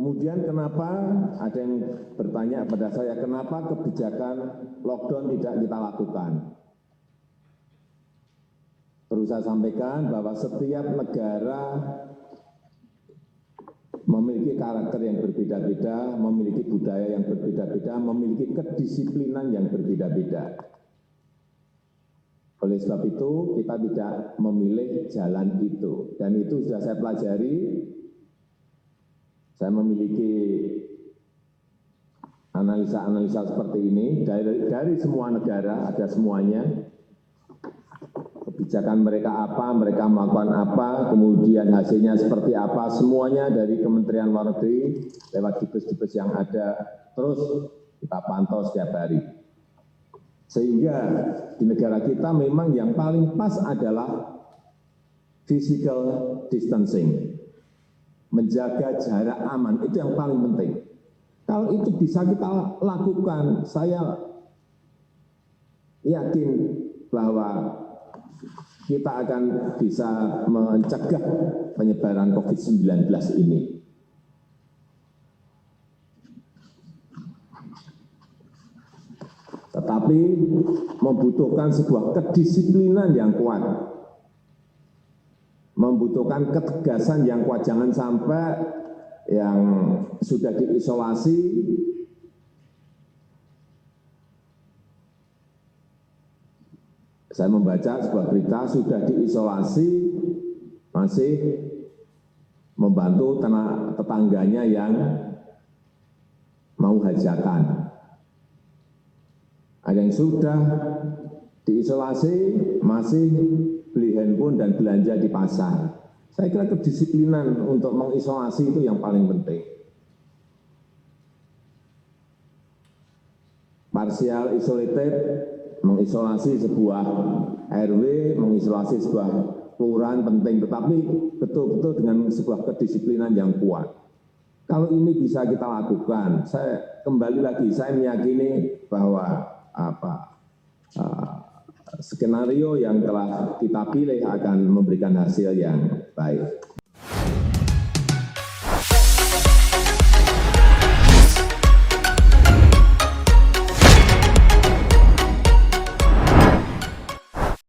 Kemudian kenapa ada yang bertanya kepada saya, kenapa kebijakan lockdown tidak kita lakukan? Perlu saya sampaikan bahwa setiap negara memiliki karakter yang berbeda-beda, memiliki budaya yang berbeda-beda, memiliki kedisiplinan yang berbeda-beda. Oleh sebab itu, kita tidak memilih jalan itu. Dan itu sudah saya pelajari. Saya memiliki analisa-analisa seperti ini dari semua negara, ada semuanya. Kebijakan mereka apa, mereka melakukan apa, kemudian hasilnya seperti apa, semuanya dari Kementerian Luar Negeri, lewat dubes-dubes yang ada, terus kita pantau setiap hari. Sehingga di negara kita memang yang paling pas adalah physical distancing. Menjaga jarak aman, itu yang paling penting. Kalau itu bisa kita lakukan, saya yakin bahwa kita akan bisa mencegah penyebaran COVID-19 ini. Tetapi membutuhkan sebuah kedisiplinan yang kuat. Membutuhkan ketegasan yang kuat, jangan sampai yang sudah diisolasi saya membaca sebuah berita sudah diisolasi masih membantu tetangganya yang mau hajatan. Ada yang sudah diisolasi masih beli handphone dan belanja di pasar. Saya kira kedisiplinan untuk mengisolasi itu yang paling penting. Partial isolated, mengisolasi sebuah RW, mengisolasi sebuah kelurahan penting, tetapi betul-betul dengan sebuah kedisiplinan yang kuat. Kalau ini bisa kita lakukan, saya kembali lagi, saya meyakini bahwa skenario yang telah kita pilih akan memberikan hasil yang baik.